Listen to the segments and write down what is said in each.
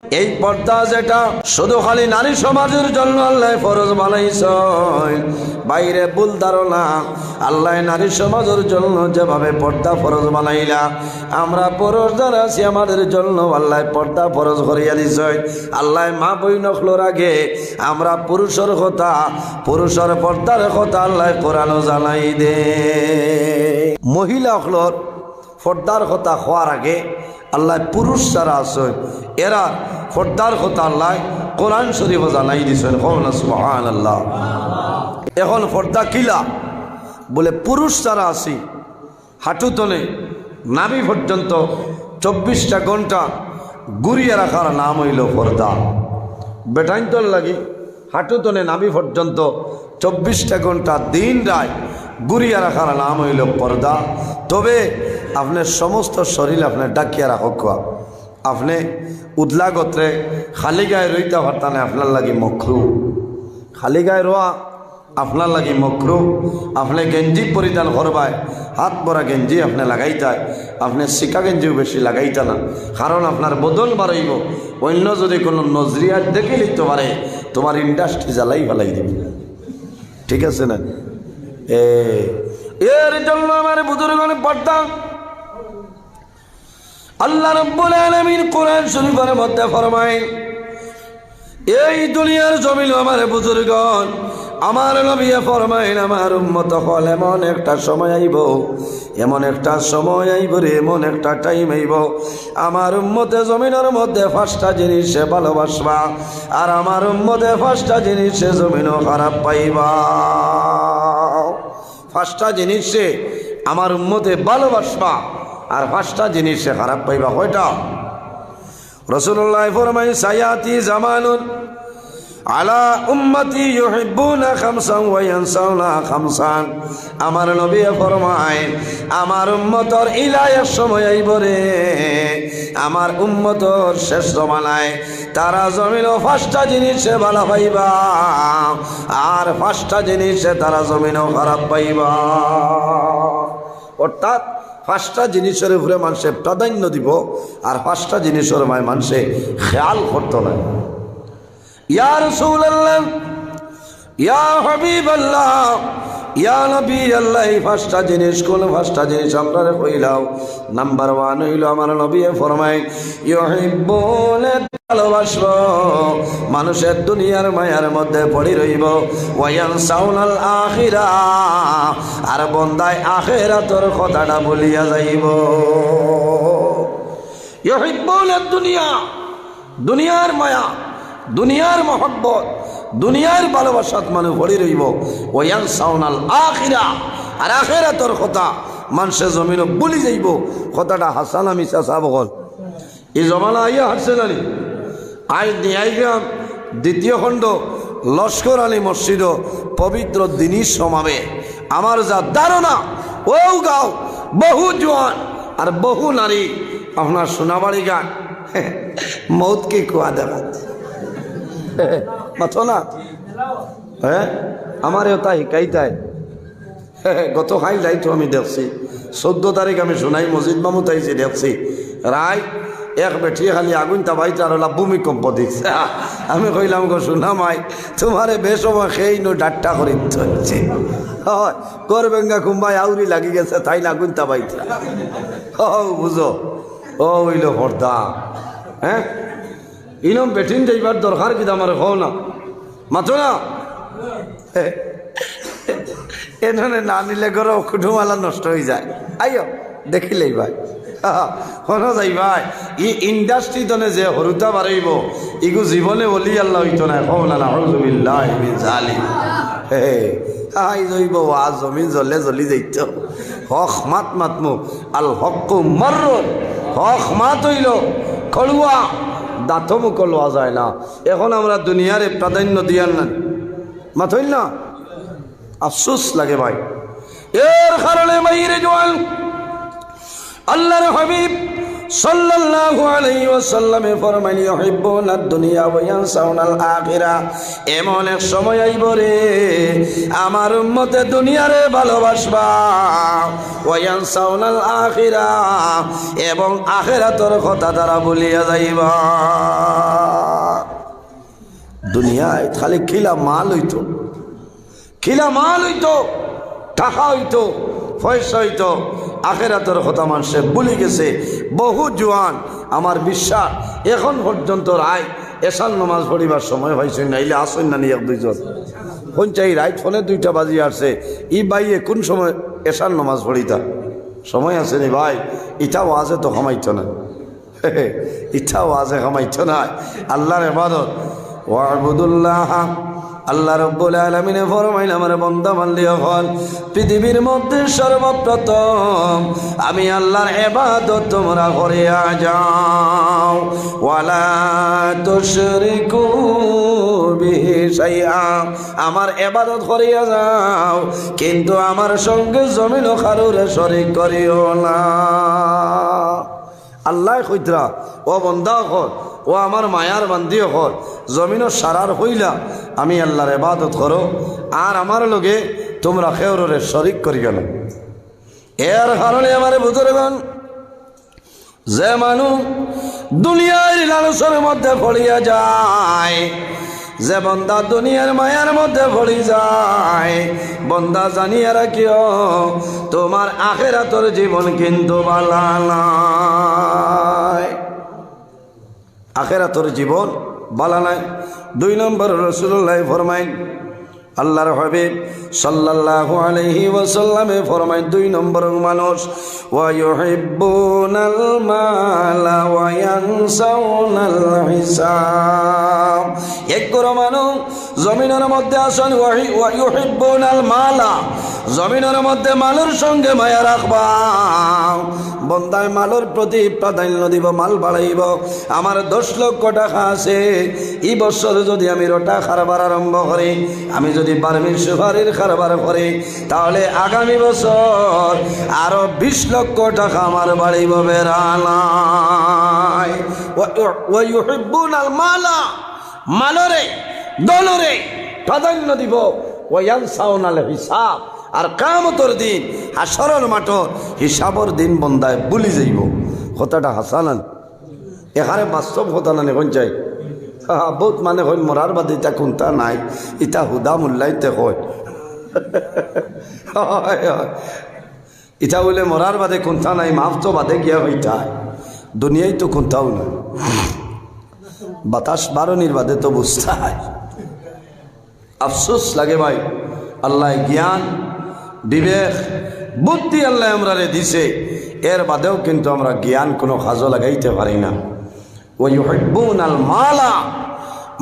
এই পর্দা যেটা শুধু খালি নারী সমাজের জন্য আল্লাহ ফরজ বানাইছে, বাইরে ভুল ধারণা। আল্লাহ নারী সমাজের জন্য যেভাবে পর্দা ফরজ বানাইলা, আমরা পুরুষ যারা আছি আমাদের জন্য আল্লাহ পর্দা ফরজ করিয়া দিছে। আল্লাহ মা বইন হলোর আগে আমরা পুরুষের কথা, পুরুষের পর্দার কথা আল্লাহ কোরআনও জানাই দে। মহিলা হলোর পর্দার কথা হওয়ার আগে আল্লাহ পুরুষ যারা আছে এরা পর্দার কথা আল্লাহ কোরআন শরীফ জানাই দিছেন। সুবহানাল্লাহ। এখন পর্দা কিলা বলে পুরুষ যারা আছি হাঁটুতনে নাভি পর্যন্ত 24টা ঘন্টা ঘুরিয়ে রাখার নাম হইল পর্দা। বেটাইন্তর লাগি হাঁটুতনে নাভি পর্যন্ত 24টা ঘন্টা দিন রায় ঘুরিয়ে রাখার নাম হইল পর্দা। তবে আপনার সমস্ত শরীর আপনার ডাকিয়া রাখক, আপনি উদলা গোত্রে খালি গায়ে রইতে পারতাম না, আপনার লাগি মকরু। খালি গায়ে রোয়া আপনার লাগি মকরু। আপনি গেঞ্জি পরিধান করবায় হাত ভরা গেঞ্জি আপনি লাগাইতায়, আপনি শিকা গেঞ্জিও বেশি লাগাইতা না, কারণ আপনার বদল বাড়াইব। অন্য যদি কোনো নজরিয়া দেখে লিখতে পারে তোমার ইন্ডাস্ট্রি জ্বালাই ফেলাই দিবি। ঠিক আছে না? এর জন্য আমার বুজুর্গণ পর্দা আল্লাহ রাব্বুল আলামিন কোরআন শরীফের মধ্যে ফরমায়, এই দুনিয়ার জমিন আমার বুজুর্গণ আমার নবী ফরমায় আমার উম্মত হল এমন একটা সময় আইব, এমন একটা সময় আইব রে, এমন একটা টাইম আইব আমার উম্মতে জমিনের মধ্যে 5টা জিনিসে ভালোবাসবা, আর আমার উম্মতে 5টা জিনিসে জমিনও খারাপ পাইবা। 5টা জিনিসে আমার উম্মতে ভালোবাসবা আর 5টা জিনিসে খারাপ পাইবা। কয়টা? রাসূলুল্লাহ ফরমায় সায়াতি জামানুন আলা উম্মতি ইউহিব্বুনা খামসান ওয়া ইয়ানসাউনা খামসান। আমার নবী ফরমায় আমার উম্মতর ইলায়ের সময় আইব রে, আমার উম্মতর শেষ জমানায় তারা জমিনও 5টা জিনিসে ভালো পাইবা আর 5টা জিনিসে তারা জমিনও খারাপ পাইবা। অর্থাৎ 5টা জিনিসের উপরে মানুষে প্রাধান্য দিব আর 5টা জিনিসের মানুষে খেয়াল করতো না। ইয়া রাসূলুল্লাহ, ইয়া হাবিবাল্লাহ, ইয়া নবী আল্লাহ, 5টা জিনিস কোন 5টা জিনিস আপনারা কইলাও? নাম্বার 1 হইল আমার নবী ফরমায় ইউহিব্বুনা, ভালোবাসব মানুষের দুনিয়ার মায়ার মধ্যে পড়ে রইব, ওয়া ইয়ানসাউনাল আখিরা, আর বন্দায় আখিরাতের কথাটা ভুলিয়া যাইব। ইউহিব্বুনা দুনিয়া, দুনিয়ার মায়া, দুনিয়ার মহব্বত, দুনিয়ার ভালোবাসাত মানুষ পড়ে রইব, ওয়া ইয়ানসাউনাল আখিরা, আর আখিরাতের কথা মানুষের জমিনও ভুলি যাইব। কথাটা হাসান আমি চাচা বল এই জমানা আইয়া হাসছেন আলী আজ নিয়াইগ্রাম 2য় খণ্ড লস্কর আলী মসজিদ পবিত্র দিনই সমাবে। আমার যা ধারণা ও গাও বহু জোয়ান আর বহু নারী আপনার সোনাবাড়ি গান মৌতকে কুয়া দেখাচ্ছে মাথো না। হ্যাঁ আমারও তাই শিকাইতাই। গত খাই যাইতো আমি দেখছি 14 তারিখ আমি শোনাই মসজিদ মামু তাইছি দেখছি রায় এক বেঠি খালি আগুন তাবাইতে আর ভূমিকম্প দিচ্ছে। আমি কইলাম গো শোনা মাই তোমারে বেসময় সেই নো ডাট্টা করে হচ্ছে, হয় কর বেঙ্গা কুম্বাই আউরি লাগি গেছে তাই না আগুন তাবাইতে। বুঝো ও হইল পর্দা। হ্যাঁ ইনম বেঠিন যাইবার দরকার কিন্তু আমার হও না মাত্র না। এখানে না নিলে ঘর কুটুমালা নষ্ট হয়ে যায়। আইও দেখিলেই ভাই শোনা যাই ভাই ই ইন্ডাস্ট্রি তনে যে হরুতা বাড়াইব ইগু জীবনে বলি আল্লাহ হইতো না। হও না নাউযুবিল্লাহ মিন জালিম। হাই জইব ওয়া জমিন জ্বলে জ্বলি যাইত। হক মাত মাতমু আল হক মর্র, হক মাত হইল খড়ুয়া, দাঁত মুখ লওয়া যায় না। এখন আমরা দুনিয়ারে প্রাধান্য দিয়ার না মাত হইল না, আফসোস লাগে ভাই। এর কারণে মাইরে জওয়ান আল্লাহর হাবিব সাল্লাল্লাহু আলাইহি ওয়াসাল্লামে ফরমাইলেন ইউহিব্বুনাদ দুনিয়া ওয়া ইয়ানসাউনাল আখিরাহ। এমন এক সময় আইব রে আমার উম্মতে দুনিয়ারে ভালোবাসবা, ওয়া ইয়ানসাউনাল আখিরাহ এবং আখিরাতের কথা তারা ভুলিয়া যাইবা। দুনিয়ায় খালি খিলা মাল হইতো, খিলা মাল হইতো, টাকা হইতো, পয়সা হইতো, আখিরাতের কথা মানুষে ভুলে গেছে। বহু জোয়ান আমার বিশ্বাস এখন পর্যন্ত রায় এশার নামাজ পড়িবার সময় হয়েছে, নাইলে আসেন না নিয়ে দুইজন কোন চাই রাইট ফোনে 2টা বাজিয়ে আসছে, ই বাইয়ে কোন সময় এশার নামাজ পড়িতা সময় আছে নি ভাই? ইটা ওয়াজে তো খামাইতো না, ইটা ওয়াজে খামাইতো না। আল্লাহর ইবাদত ওয়াবুদুল্লাহ। আল্লাহ রাব্বুল আলামিন ফরমাইলেন আমার বান্দা মানলিও হল পৃথিবীর মধ্যে সর্বপ্রথম আমি আল্লাহর ইবাদত তোমরা করিয়া যাও, ওয়ালা তুশরিকু বিহি শাইআ, আমার ইবাদত করিয়া যাও কিন্তু আমার সঙ্গে জমিন ও কারুরে শরীক করিও না। আল্লাহ কইতরা ও বন্দা হল, ও আমার মায়ার বান্দি হল, জমিনও সারার হইলা আমি আল্লাহর ইবাদত করো আর আমার লগে তোমরা কেউরে শরীক করিও না। এর কারণে আমার বুজুর্গণ, যে মানুষ দুনিয়ার লালসার মধ্যে পড়িয়া যায়, যে বন্দা দুনিয়ার মায়ার মধ্যে পড়ি যায়, বন্দা জানিয়া রাখিও তোমার আখিরাতের জীবন কিন্তু ভালো নাই, আখিরাতের জীবন ভালো নাই। 2 নম্বর রাসূলুল্লাহ ফরমাইন, আল্লাহর হাবিব সাল্লাল্লাহু আলাইহি ওয়াসাল্লামে ফরমাইন 2 নম্বর মানুষ ওয়া ইউহিব্বুনাল মালা ওয়া ইয়ানসাউনাল হিসাব। এক করে মানুষ জমিনের মধ্যে আসেন ওয়া ইউহিব্বুনাল মালা, জমিনের মধ্যে মালের সঙ্গে মায়া রাখবা, বন্দায় মালের প্রতি প্রাধান্য দিব, মাল বাড়াইব। আমার 10 লক্ষ টাকা আছে, এই বছর যদি আমি রোটা কারবার আরম্ভ করি, আমি যদি বার্মির সুপারির কারবার করি, তাহলে আগামী বছর আরো 20 লক্ষ টাকা আমার বাড়িব বেড়ালাই। ওয়া ইউহিব্বুনাল মালা, মালরে দলরে প্রাধান্য দিব, ওয়া ইয়ানসাউনাল হিসাব, আর কিয়ামতের দিন হাসরের মাঠর হিসাবের দিন বন্দায় ভুলি যাইব। কথাটা হাসানান এখানে বাস্তব কথা না এখন চাই। বহুত মানে হয় মরার বাদে ইটা কোনটা নাই, ইটা হুদা মূল্যাইতে হয়, ইটা বলে মরার বাদে কোনটা নাই, মাফ তো বাদে গিয়া হইতায়, দুনিয়ায় তো কোনটাও নাই, বাতাস বারণির বাদে তো বুঝতে হয়। আফসোস লাগে ভাই, আল্লাহ জ্ঞান বিবেক বুদ্ধি আল্লাহ আমরা দিছে, এর বাদেও কিন্তু আমরা জ্ঞান কোনো কাজে লাগাইতে পারি না। ওয়া ইউহিব্বুনাল মালা,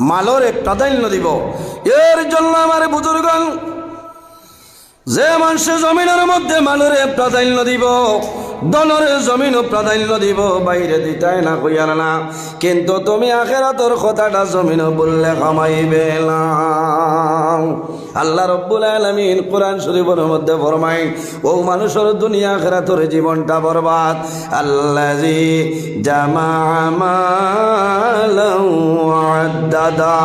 মালরে প্রাধান্য দিব। এর জন্য আমার বুজুর্গণ, যে মানুষ জমিনের মধ্যে মালরে প্রাধান্য দিব, দলরে জমিনও প্রাধান্য দিব, বাইরে দিতাই না কইয়ার না, কিন্তু তুমি আখিরাতের কথাটা জমিনও বললে কামাইবে না। আল্লাহ রাব্বুল আলামিন কোরআন শরীফের মধ্যে ফরমায় ও মানুষের দুনিয়া আখিরাতের জীবনটা বরবাদ, আল্লাযী জামা মালান ওয়া আদ্দাদা,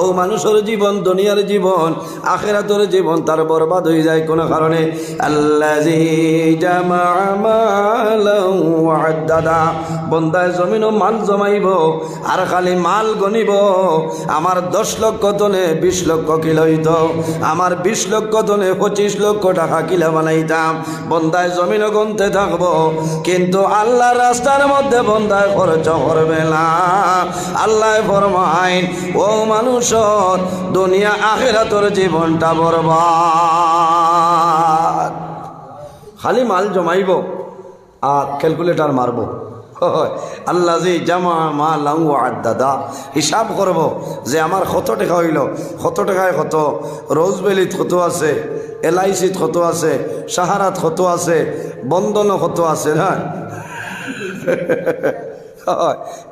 ও মানুষের জীবন দুনিয়ার জীবন আখিরাতের জীবন তার বরবাদ হয়ে যায় কোন কারণে। আল্লাযী জামা মালান ওয়া আদ্দাদা, বন্দায় জমিনও মাল জমাইব আর খালি মাল গনিব। আমার 10 লক্ষ তনে 20 লক্ষ কিলো হইতো, আমার 20 লক্ষ তনে 25 লক্ষ টাকা কিলো বানাইতাম, বন্দায় জমিনও গনতে থাকবো, কিন্তু আল্লাহর রাস্তার মধ্যে বন্দায় খরচ করবে না। আল্লাহ ফরমাইন ও মানুষের দুনিয়া আখিরাতের জীবনটা বরবাদ, খালি মাল জমাইব আর ক্যালকুলেটার মারব। আল্লাযী জামা মালান ওয়া আদ্দাদা, হিসাব করব যে আমার কত টাকা হইল, কত টাকায় কত, রোজবেলিত কত আছে, এলআইসিত কত আছে, সাহারাত কত আছে, বন্ধনও কত আছে না।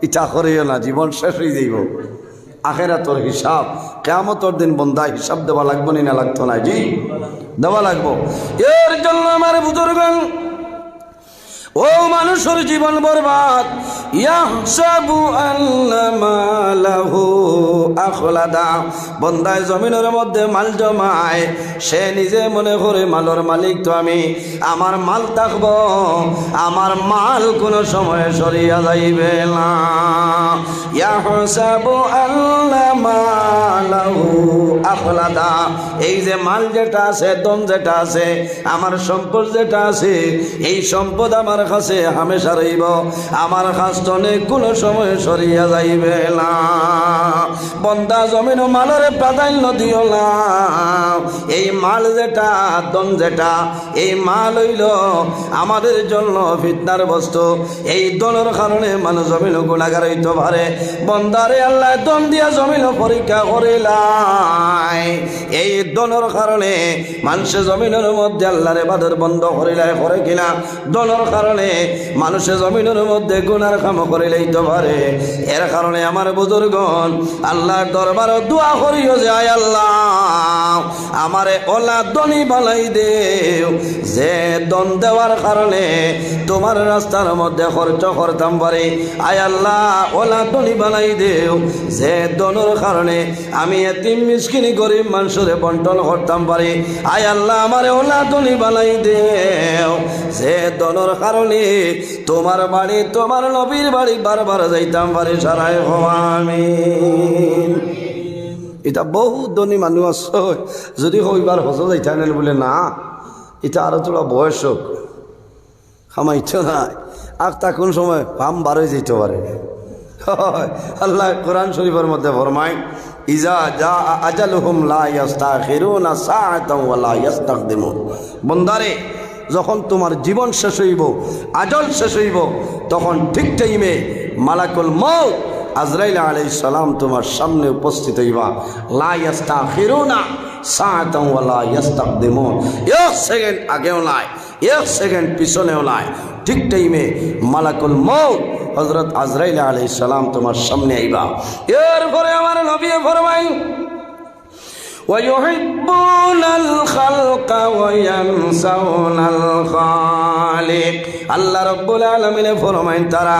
ইটা করিও না, জীবন শেষ হয়ে যাইব। আখিরাতের হিসাব কিয়ামতের দিন বন্দায় হিসাব দেওয়া লাগবে না লাগতো না? জি দেওয়া লাগবো। এর জন্য আমার বুজুর্গণ ও মানুষের জীবন বরবাদ। ইয়াহসাবু আন্না মালাহু আখলাদা, বন্দায় জমিনের মধ্যে মাল জমায়, সে নিজে মনে করে মালের মালিক তো আমি, আমার মাল থাকবো, আমার মাল কোনো সময় সরিয়া যাইবে না। ইয়াহসাবু আন্না মালাহু আখলাদা, এই যে মাল যেটা আছে, ধন যেটা আছে, আমার সম্পদ যেটা আছে, এই সম্পদ আমার কাছে হামেশা রইব, আমার কাছ থেকে কোনো সময় সরিয়া যাইবে না। বন্দা জমিন মালের প্রাধান্য দিও না। এই মাল যেটা, ধন যেটা, এই মাল হইল আমাদের জন্য ফিতনার বস্তু। এই ধনের কারণে মানুষ জমিন গুণাগার হইতে পারে। বন্দারে আল্লাহ ধন দিয়া জমিন পরীক্ষা করিলাই, এই ধনের কারণে মানুষের জমিনের মধ্যে আল্লাহর ইবাদত বন্ধ করিলাই, করে কিনা? ধনের কারণে মানুষের জমিনের মধ্যে গুনার কাম করে লইতে পারে। এর কারণে আমার বুজুর্গণ আল্লাহর দরবারে দোয়া করিও যে আয় আল্লাহ আমারে ওলা ধনী বানাই দেও, যে ধন দেওয়ার কারণে তোমার রাস্তার মধ্যে খরচ করতাম পারি। আয় আল্লাহ ওলা ধনী বানাই দেও, যে ধনের কারণে আমি এতিম মিসকিন গরিব মানুষের বন্টন করতাম পারি। আয় আল্লাহ আমারে ওলা ধনী বানাই দেও, যে ধনের কারণে তোমার বাড়ি, তোমার নবীর বাড়ি বারবার যাইতাম পারি। সারাই আমিন। এটা বহু ধনী মানুষ আছে, যদি হইবার হজ যাইতা নেন বলে না, এটা আরো তোরা বয়স হোক খামাইছ নাই, আর তা কোন সময় পাম বারোই যেতে পারে। আল্লাহ কোরআন শরীফের মধ্যে ফরমায়, ইজা জা আজালুহুম লা ইস্তাখিরুনা সাআতান ওয়া লা ইস্তাকদিমুন। বন্দারে যখন তোমার জীবন শেষ হইব, আজল শেষ হইব, তখন ঠিক টাইমে মালাকুল মউত আজরাইল আলাইহিস সালাম তোমার সামনে উপস্থিত হইবা। লা ইস্তাখিরুনা সাআতান ওয়া লা ইস্তাকদিমুন, এক সেকেন্ড আগেও নাই, এক সেকেন্ড পিছনেও নাই, ঠিক টাইমে মালাকুল মউত হযরত আজরাইল আলাইহিস সালাম তোমার সামনে আইবা। এরপরে আমার নবী ফরমাই, وَيُحِبُّونَ الْخَلْقَ وَيَنْسَوْنَ الْخَالِقَ। আল্লাহ রাব্বুল আলামিন ফরমাইন, তারা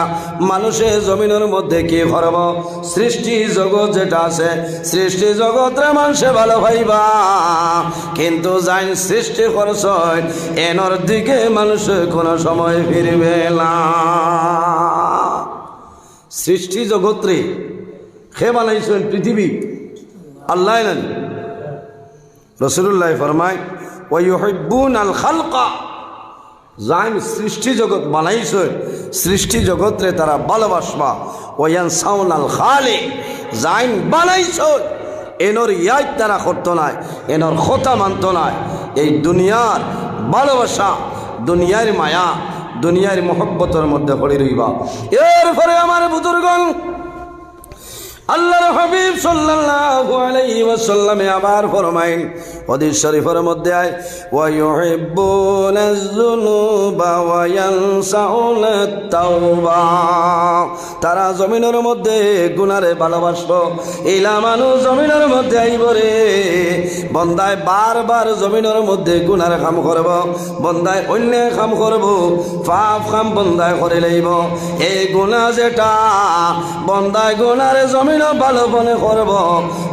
মানুষের জমিনের মধ্যে কি করব? সৃষ্টি জগৎ যেটা আছে, সৃষ্টি জগৎরে মানুষে ভালো ভাইবা, কিন্তু যাই সৃষ্টি করছ এনর দিকে মানুষ কোনো সময় ফিরবে না। সৃষ্টি জগৎরে খে বানাইছেন পৃথিবী আল্লাহ জানে। রাসূলুল্লাহ ফরমায়, ওয়ায়ুহিব্বুনাল খালকা, যাই সৃষ্টি জগৎ বানাইছে সৃষ্টি জগৎরে তারা ভালোবাসবা। ওয়ায়ানসাউনাল খালিক, যাই বানাইছে এনর ইয়াদ তারা করতো নাই, এনর কথা মানত নাই। এই দুনিয়ার ভালোবাসা, দুনিয়ার মায়া, দুনিয়ার মহব্বতের মধ্যে পড়ে রইবা। এরপরে আমার বুজুর্গণ আল্লাহর হাবিব সাল্লাল্লাহু আলাইহি ওয়াসাল্লাম আবার ফরমাইন, হাদিস শরীফের মধ্যে আয়, ওয়া ইউহিব্বুনাজ যুনুবা ওয়া ইয়ানসাউনাত তাওবা। তারা জমিনের মধ্যে গুনারে ভালোবাসবো। এইলা মানুষ জমিনের মধ্যে আইব রে, বন্দায় বারবার জমিনের মধ্যে গুনার কাম করব, বন্দায় অন্য কাম করব, পাপ কাম বন্দায় করে লইব। এই গুনাহ যেটা বন্দায় গুনারে জমিন ভালো মনে করব,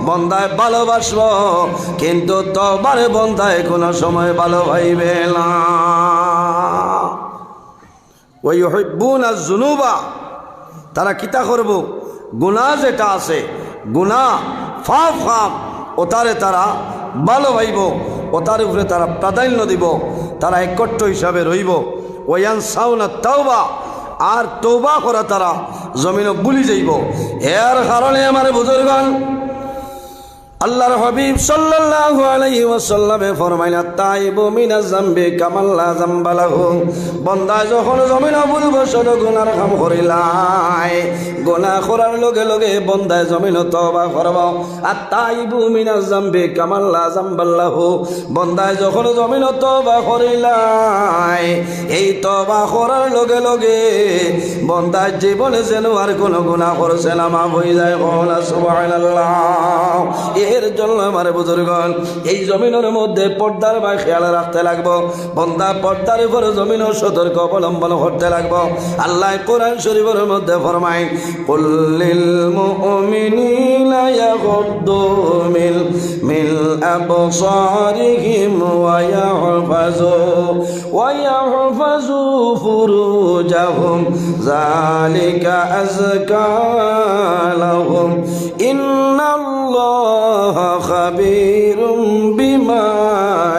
বন্দায় ভালোবাসব, কিন্তু তওবার বন্দায় কোনো সময় ভালো ভাইবে না। ওয়া ইউহিব্বুনাজ যুনুবা, তারা কিতা করব? গুনাহ যেটা আছে, গুনাহ পাপ কাম, ওটারে তারা ভালো ভাইব, ওটার উপরে তারা প্রাধান্য দিব, তারা একট্ট হিসাবে রইব। ওয়া ইয়ানসাউনাত তাওবা, আর তওবা করা তারা জমিনে ভুলি যাইব। এর কারণে আমার বুজুর্গণ আল্লাহর হাবিব সাল্লাল্লাহু আলাইহি ওয়াসাল্লামে ফরমাইলেন, তাইবু মিনাজ যামবি কামাল লা যামবা লাহু। বান্দা যখন জমিনে ভুল বশত গুনার কাম করিলাই, গুনাহ করার লগে লগে বান্দায় জমিনে তওবা করব। আর তাইবু মিনাজ যামবি কামাল লা যামবা লাহু, বান্দায় যখন জমিনে তওবা করিলাই, এই তওবা করার লগে লগে বান্দার জীবনে যেন আর কোনো গুনাহ করছে না, মাফ হয়ে যায়। সুবহানাল্লাহ। এর জন্য আমার বুজুর্গণ এই জমিনের মধ্যে পর্দার বা খেয়াল রাখতে লাগবো বন্দা পর্দার উপর জমিনও সতর্ক অবলম্বন করতে লাগবো আল্লাহ কোরআন শরীফের মধ্যে ফরমায় কুল্লিল মুমিনিনা ইয়াগুদ্দু মিন আবসারিহিম ওয়া ইয়াহফাজু ফুরুজাহুম যালিকা আযকা লাহুম ইন্নাল্লাহা খাবীরুম বিমা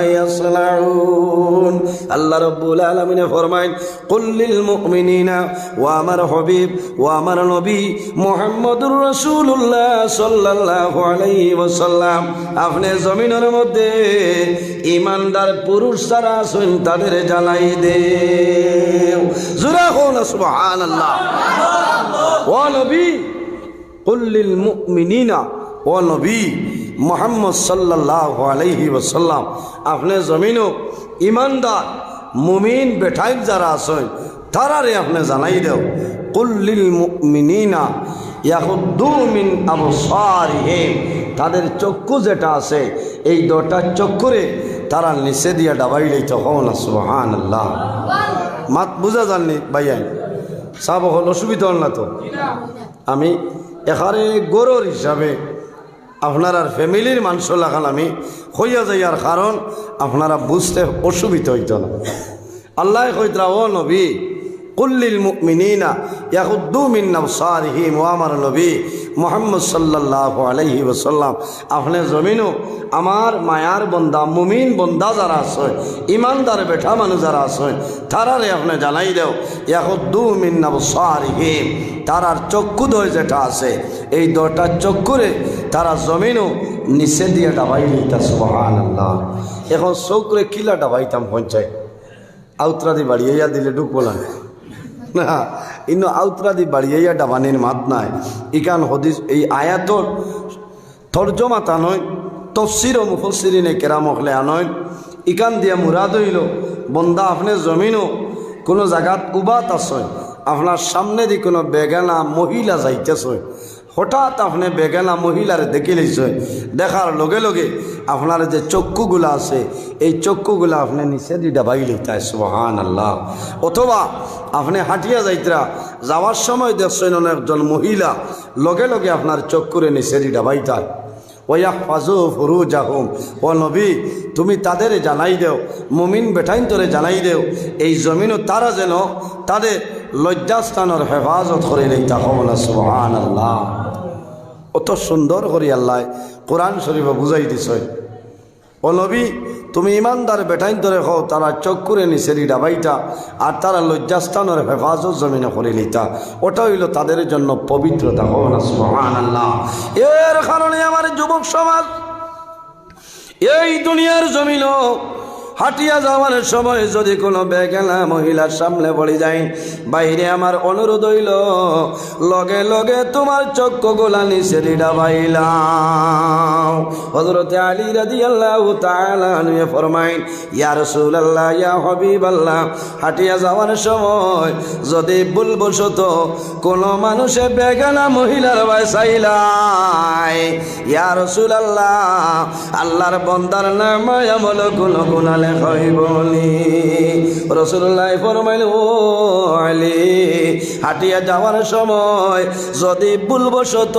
ইয়াসনাউন আল্লাহ রাব্বুল আলামিন ফরমায় কুল্লিল মুমিনিনা ওয়া আমার হাবিব ওয়া আমার নবী মুহাম্মদুর রাসূলুল্লাহ সাল্লাল্লাহু আলাইহি ওয়াসাল্লাম আপনি জমিনের মধ্যে ঈমানদার পুরুষ যারা আছেন তাদের জ্বালাই দেও জোরে হোন সুবহানাল্লাহ ওয়া নবী কুল্লিল মুমিনিনা ও নবী মুহাম্মদ সাল্লাল্লাহু আলাইহি ওয়াসাল্লাম আপনি জমিনও ঈমানদার মুমিন বেঠাই যারা আছেন তারারে আপনি জানাই দেও কুল্লিল মুমিনিনা ইয়াগুদ্দু মিন আবসারিহিম তাদের চক্ষু যেটা আছে এই দুটা চক্ষুরে তারা নিচে দিয়া ডাবাইলেই তখন সুবহানাল্লাহ মাত বুঝা জাননি ভাইয়াই সব হল অসুবিধা হল না তো আমি এখানে গরুর হিসাবে আপনার ফ্যামিলির মানুষ লাগান আমি হইয়া যাইয়ার কারণ আপনারা বুঝতে অসুবিধা হইত না আল্লাহ কইতরা ও নবী কুল্লিল মুমিনিনা ইয়াগুদ্দু মিন আবসারিহিম ওয়া আমার নবী মুহাম্মদ সাল্লাল্লাহু আলাইহি ওয়াসাল্লাম আপনি জমিনও আমার মায়ার বন্দা মুমিন বন্দা যারা আছে ইমানদার বেঠা মানুষ যারা আছে তারারে আপনি জানাই দেও ইয়াগুদ্দু মিন আবসারিহিম তারার চক্ষুদ্বয় যেটা আছে এই দুটা চক্ষুরে তারা জমিনও নিচে দিয়ে ডাবাই নিতা সুবহানাল্লাহ এখন চোখরে কিলা ডাবাইতাম পঞ্চায়েত আউত্রাদি বাড়িয়া দিলে ঢুকবো না না ইনো আউত্রাদি বাড়িয়া ডাবানির মাত নাই ইকান হদিস এই আয়াতর তর্জমা তা নয় তফসির ও মুফসিরিনে কেরাম হলে আনয় ইকান দিয়া মুরাদ হইল বন্দা আপনি জমিনও কোনো জায়গাত উবাত আসয় আপনার সামনে দিয়ে কোনো বেগানা মহিলা যাইতেছে হঠাৎ আপনি বেগানা মহিলার দেখে লইছে দেখার লগে লগে আপনার যে চক্ষুগুলা আছে এই চক্ষুগুলা আপনি নিচে দিয়ে ডাবাই লইতায় সুবহানাল্লাহ অথবা আপনি হাঁটিয়া যাইতরা যাওয়ার সময় দেখছেন একজন মহিলা লগে লগে আপনার চক্ষুরে নিচে দিয়ে ডাবাইতায় ওয়াহফাজু ফুরুজাহুম ও নবী তুমি তাদের জানাই দেও মুমিন বেঠাইন তোরে জানাই দেও এই জমিনও তারা যেন তাদের লজ্জাস্থানের হেফাজত করে নেই তা হব না সুবহানাল্লাহ অত সুন্দর করে আল্লাহ কোরআন শরীফে বুঝাই দিছে ও নবী তুমি ইমানদার বেঠাইন তোরে হও তারা চক্ষুরে নিচেরি ডাবাইটা আর তারা লজ্জাস্থানের হেফাজত জমিনে করে নিতা ওটা হইল তাদের জন্য পবিত্রতা হব না সুবহানাল্লাহ এর কারণে আমার যুবক সমাজ এই দুনিয়ার জমিনও হাটিয়া যাওয়ার সময় যদি কোনো বেগানা মহিলার সামনে পড়ে যায় বাইরে আমার অনুরোধ হইল লগে লগে তোমার চক্ষুগুলা নিচে ডাবাইলাও হযরত আলী রাদিয়াল্লাহু তাআলা আনহু ফরমাইন ইয়া রাসূলুল্লাহ ইয়া হাবিবাল্লাহ হাটিয়া যাওয়ার সময় যদি ভুলবশত কোনো মানুষে বেগানা মহিলার চাইলাই ইয়া রাসূলুল্লাহ আল্লাহর বান্দার নামে আমল কোনো গুনাহ হইবনি রাসূলুল্লাহ ফরমাইল ও আলী হাটিয়া যাওয়ার সময় যদি ভুলবশত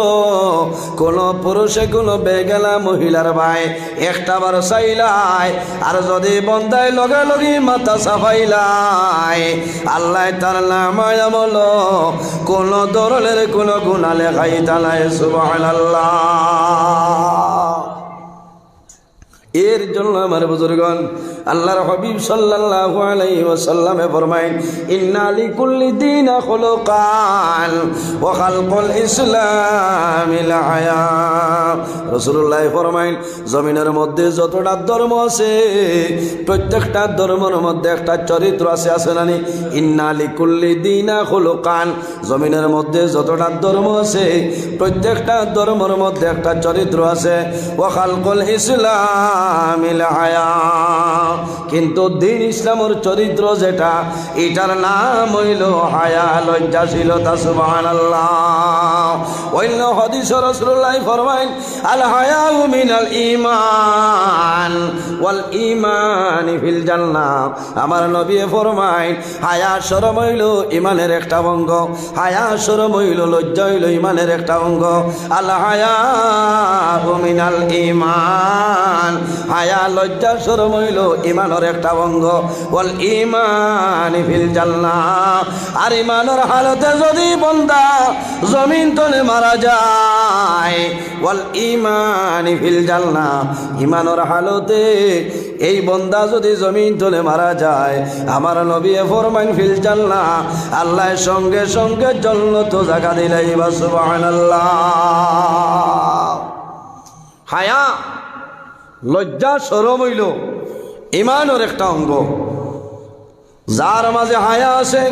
কোনো পুরুষে কোনো বেগানা মহিলার ভাই একটা বার চাইলাই আর যদি বন্দায় লগে লগে মাথা সাফাইলাই আল্লাহ তার নামে আমল কোন ধরনের কোনো গুনাহ লেখাইতা নাই সুবহানাল্লাহ এর জন্য আমার বুজুর্গণ আল্লাহর হাবিব সাল্লাল্লাহু আলাইহি ওয়াসাল্লামে ফরমায়েন ইন্না লিকুল্লি দীন খুলুকান ওয়া খালকুল ইসলামিল হায়া রাসূলুল্লাহ ফরমায়েন জমিনের মধ্যে যতটা ধর্ম আছে প্রত্যেকটা ধর্মের মধ্যে একটা চরিত্র আছে না নি ইন্না লিকুল্লি দীন খুলুকান জমিনের মধ্যে যতটা ধর্ম আছে প্রত্যেকটা ধর্মের মধ্যে একটা চরিত্র আছে ওয়া খালকুল ইসলামিল হায়া কিন্তু দিন ইসলামের চরিত্র যেটা এটার নাম হইল হায়া লজ্জাশীলতা সুবহানাল্লাহ অন্য হাদিসে রাসূলুল্লাহ ফরমায়েন আল আল হায়াউ মিনাল ঈমান ওয়াল ঈমান ফিল জান্নাহ। আমার নবী ফরমায় হায়া শরম হইল ঈমানের একটা অঙ্গ, হায়া শরম হইল লজ্জা হইল ঈমানের একটা অঙ্গ। আল হায়াউ মিনাল ঈমান, হায়া লজ্জা শরম হইল ঈমানের একটা অঙ্গ। ওয়াল ঈমান ফিল জান্নাহ, আর ঈমানের হালতে যদি বান্দা জমিন তলে মারা যায়, ওয়াল ঈমান ফিল জান্নাহ, ঈমানের হালতে এই বান্দা যদি জমিন তলে মারা যায়, আমার নবী ফরমান ফিল জান্নাহ, আল্লাহ সঙ্গে সঙ্গে জান্নাত জায়গা দিলাইবা। সুবহানাল্লাহ। হায়া লজ্জা শরম হইল ঈমানের একটা অঙ্গ। যার মাঝে হায়া আছে,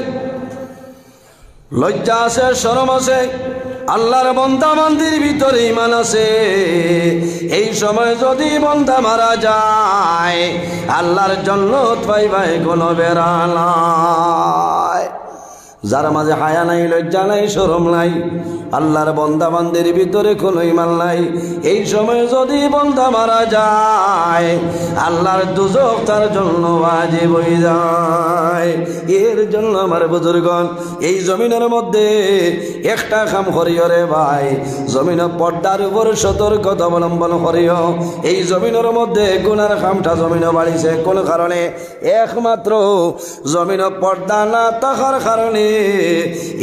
লজ্জা আছে, শরম আছে, আল্লাহর বান্দা বান্দির ভিতরে ঈমান আছে, এই সময় যদি বান্দা মারা যায় আল্লাহর জান্নাত পাইবাই কোনো বেড়া নাই। যার মাঝে হায়া নাই, লজ্জা নাই, শরম নাই, আল্লাহর বান্দা বান্দির ভিতরে কোনো ঈমান নাই, এই সময় যদি বান্দা মারা যায় আল্লাহর দুজক তার জন্য ওয়াজিব হয়ে যায়। এর জন্য আমার বুজুর্গণ এই জমিনের মধ্যে একটা কাম করিও রে ভাই, জমিন পর্দার উপর সতর্কতা অবলম্বন করিও। এই জমিনের মধ্যে গুনার কামটা জমিন বাড়িছে কোন কারণে? একমাত্র জমিন পর্দা না থাকার কারণে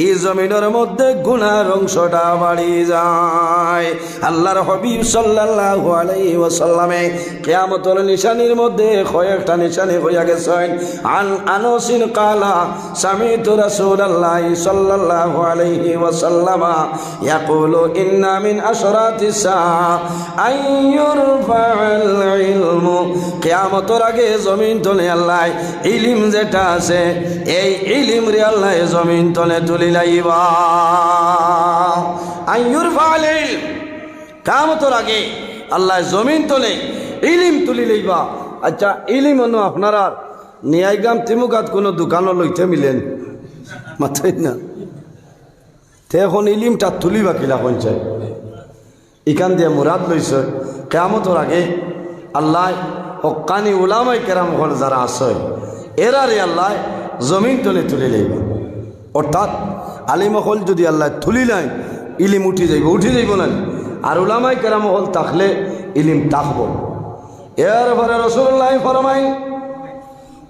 এই জমিনের মধ্যে গুনার অংশটা বাড়ি যায়। আল্লাহর হাবিব সাল্লাল্লাহু আলাইহি ওয়াসাল্লামে কিয়ামতের নিশানির মধ্যে কয়েকটা নিশানি হইয়া গেছেন। আন আনাসিন কালা সামিতু রাসূলুল্লাহি সাল্লাল্লাহু আলাইহি ওয়াসাল্লাম ইয়াকুলু ইন্না মিন আশরাতিস সাআ আইয়ুরফা'আল ইলমু, কিয়ামতের আগে জমিন তলে আল্লাহ ইলম যেটা আছে এই ইলম রে আল্লাহ জমিন তলে তুলি লাইবা। আইয়ুরফা'আল ইলম, কিয়ামতের আগে আল্লাহ জমিন তলে ইলম তুলি লইবা। আচ্ছা, ইলম অন্য আপনারা নিয়াইগাম তিমুকাত কোনো দোকানও লইতে মিলেন মাথায় না, তে এখন ইলিমটা তুলিবা কিলা পঞ্চায়েত ইখান দিয়ে মুরাদ লইছে কিয়ামতের আগে আল্লাহ হক্কানি উলামায়ে কেরাম হল যারা আছে এরারে আল্লাহ জমিন তলে তুলি লইবা। অর্থাৎ আলিম হল যদি আল্লাহ তুলি নাই ইলিম উঠি যাইব না, আর উলামায়ে কেরাম হল থাকলে ইলিম থাকব। এরপরে রাসূলুল্লাহ ফরমায়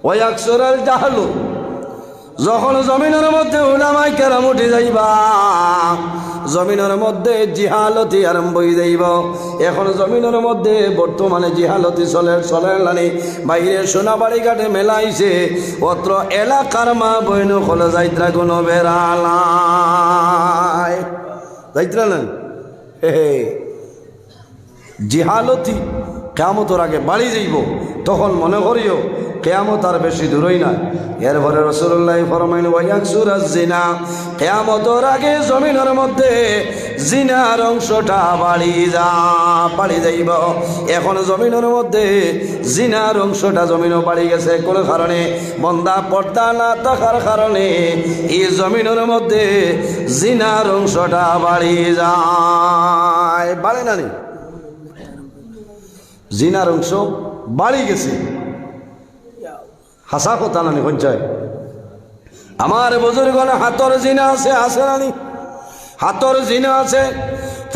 ওয়ায়াকসুরাল জাহলু, যখন জমিনের মধ্যে উলামায়ে কেরাম উঠে যাইবা জমিনের মধ্যে জিহালতি আরম্ভ হয়ে যাইব। এখন জমিনের মধ্যে বর্তমানে জিহালতি চলে নানি, বাইরে সোনাবাড়ি ঘাটে মেলাইছে, অত্র এলাকার মা বইন হলে যাইত্রা কোনো বেড়ালায় যাইত্রা না। জিহালতি কিয়ামতের আগে বাড়ি যাইব, তখন মনে করিও কিয়ামত আর বেশি দূরই না। এরপরে রাসূলুল্লাহ ফরমাইলেন ওয়ায়াকসুরাজ জিনা, কিয়ামতের আগে জমিনের মধ্যে জিনার অংশটা বাড়ি যাইব। এখন জমিনের মধ্যে জিনার অংশটা জমিনও বাড়ি গেছে কোন কারণে? বান্দা পর্দা না থাকার কারণে এই জমিনের মধ্যে জিনার অংশটা বাড়ি যায়। বাড়ে না নি? জিনার অংশ বাড়ি গেছে, হাসা কথা নানি পঞ্চায়েত। আমার বুজুর্গণ হাতর জিনা আছে, আছে নানি? হাতর জিনা আছে,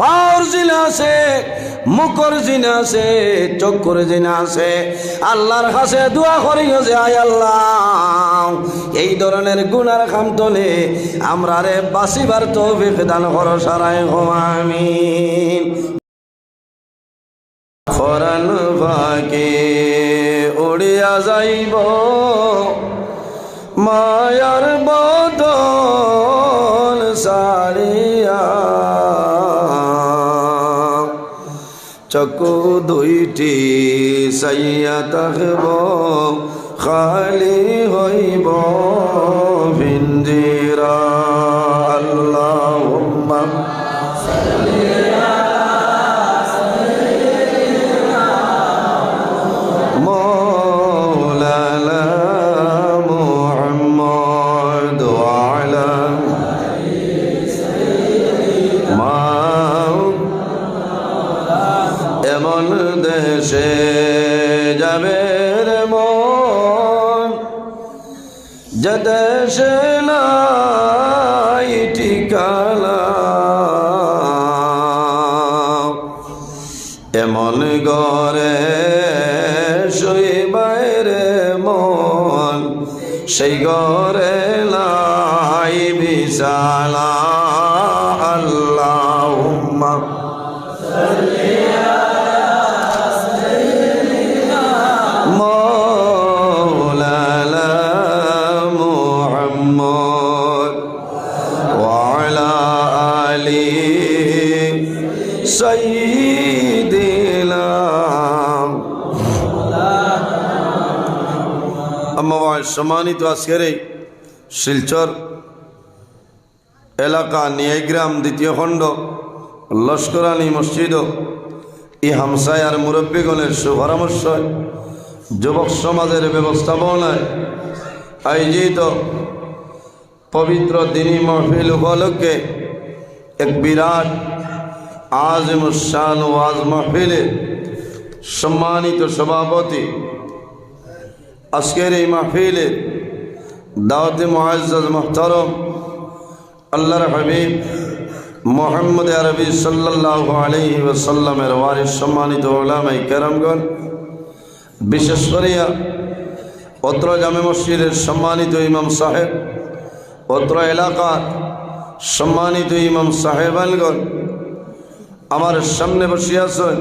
পাওয়ার জিনা আছে, মুখর জিনা আছে, চক্ষুর জিনা আছে। আল্লাহর কাছে দোয়া করিও যে আয় আল্লাহ এই ধরনের গুনার কাম তলে আমরা রে বাঁচিবার তৌফিক দান করো সারায় আমিন। ফরান ফাঁকে উড়িয়া যাইব মায়ার বদন সারিয়া, চকু দুইটি সাইয়া থাকব খালি হইব ভিন্দিরা। আল্লাহুম্মা এমন দেশে যাবে রে মন যে দেশে নাই ঠিকানা, এমন ঘরে শুইবে রে মন সেই ঘরে নাই বিছানা। আল্লাহুম্মা সাল্লি আলা সাইয়্যিদিনা মাওলানা মুহাম্মদ ওয়া আলা আলি সাইয়্যিদিনা। সম্মানিত আজকের এই শিলচর এলাকা নিয়াইগ্রাম দ্বিতীয় খণ্ড লস্করানি মসজিদ ই হামসায়ার মুরব্বীগণের সুপরামর্শ যুবক সমাজের ব্যবস্থাপনায় আয়োজিত পবিত্র দিনী মাহফিল উপলক্ষে এক বিরাট আজিমুশ-শান ওয়াজ মাহফিলের সম্মানিত সভাপতি, আজকের এই মাহফিলে দাওয়াতে মুআজ্জাজ মুহতারম আল্লাহর হাবিব মুহাম্মদ আরবি সাল্লাল্লাহু আলাইহি ওয়াসাল্লামের ওয়ারিস সম্মানিত উলামায়ে কেরামগণ, বিশেষ করিয়া অত্র জামে মসজিদের সম্মানিত ইমাম সাহেব, অত্র এলাকার সম্মানিত ইমাম সাহেবানগণ, আমার সামনে বসে আছেন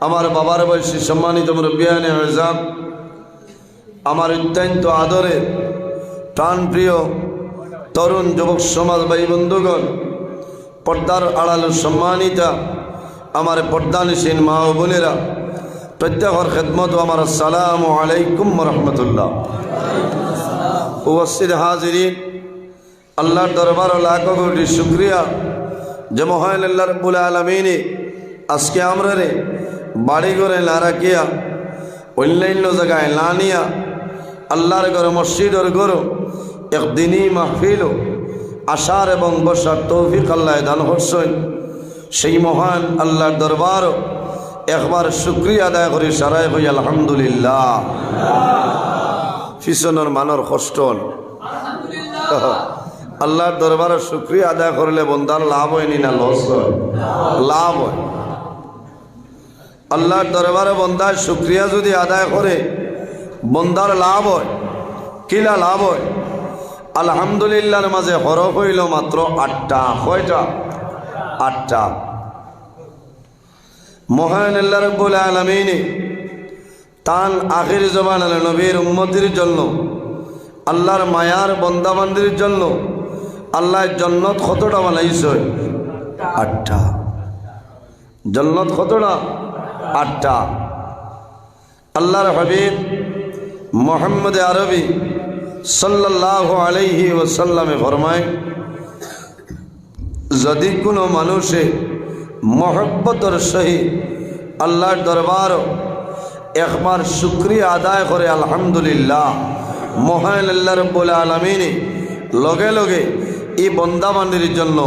আমার বাবার বয়সী সম্মানিত মুরব্বিয়ানে আযম, আমার অত্যন্ত আদরের প্রাণপ্রিয় তরুণ যুবক সমাজ ভাই বন্ধুগণ, পর্দার আড়াল সম্মানিতা আমার পর্দানিসীন মা ও বোনেরা, প্রত্যেকের খেদমত আমার আসসালামু আলাইকুম রহমতুল্লাহ। উপস্থিত হাজিরিন, আল্লাহর দরবার লাখ কোটি শুকরিয়া যে মহান আল্লাহ রাব্বুল আলামিন আজকে আমরা রে বাড়ি ঘরে না রাখিয়া অন্যান্য জায়গায় না নিয়া আল্লাহর ঘর মসজিদের ঘর একদিনই মাহফিল আসার এবং বসার তৌফিক আল্লাহ দান করছেন। সেই মহান আল্লাহর দরবার একবার শুকরিয়া আদায় করি সারাই হই আলহামদুলিল্লাহ। পিছনের মানর কষ্ট আল্লাহর দরবারে শুকরিয়া আদায় করলে বন্দার লাভ হয়নি না লস হয়? লাভ হয়। আল্লাহর দরবারে বন্দার শুকরিয়া যদি আদায় করে বন্দার লাভ হয়। কিলা লাভ হয়? আলহামদুলিল্লাহর মাঝে হরফ হইল মাত্র 8টা। কয়টা? 8টা। মহান আল্লাহ রাব্বুল আলামিন তান আখির জমানার নবীর উম্মতির জন্য, আল্লাহর মায়ার বন্দাবান্দির জন্য আল্লাহ জান্নাত কতটা বানাইছে? 8টা। জান্নাত কতটা? 8টা। আল্লাহর হাবিব মুহাম্মদ আরবি সাল্লাল্লাহু আলাইহি ওয়াসাল্লামে ফরমায়, যদি কোনো মানুষে মহব্বতের সহিত আল্লাহর দরবার একবার শুকরিয়া আদায় করে আলহামদুলিল্লাহ, মহান আল্লাহ রাব্বুল আলামিন লগে লগে এই বন্দাবান্দির জন্য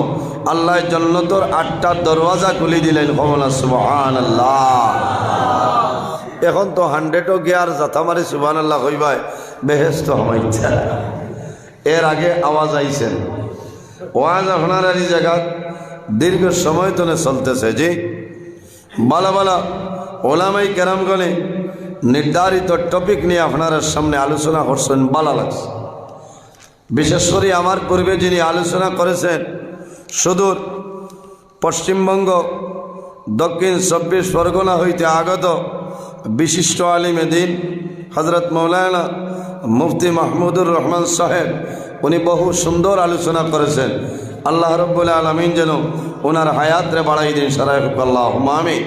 আল্লাহ জান্নাতের 8টা দরওয়াজা খুলে দিলেন। সুবহানাল্লাহ। এখন তো 100ও গিয়ার যাতা মারি সুবহানাল্লাহ কইবাই বেহেশত হইছে। এর আগে আওয়াজ আইছেন ওয়াজ আপনার এই জায়গা দীর্ঘ সময় ধরে চলতেছে। যে বালা বালা ওলামাই কেরামগণে নির্ধারিত টপিক নিয়ে আপনার সামনে আলোচনা করছেন, ভালো লাগছে। বিশেষ করে আমার পূর্বে যিনি আলোচনা করেছেন সুদূর পশ্চিমবঙ্গ দক্ষিণ 24 পরগনা হইতে আগত বিশিষ্ট আলিম দ্বীন হযরত মাওলানা মুফতি মাহমুদুর রহমান সাহেব, উনি বহু সুন্দর আলোচনা করেছেন। আল্লাহ রাব্বুল আলামিন যেন ওনার হায়াত রে বাড়াই দিন। সারাই আল্লাহুম্মা আমিন।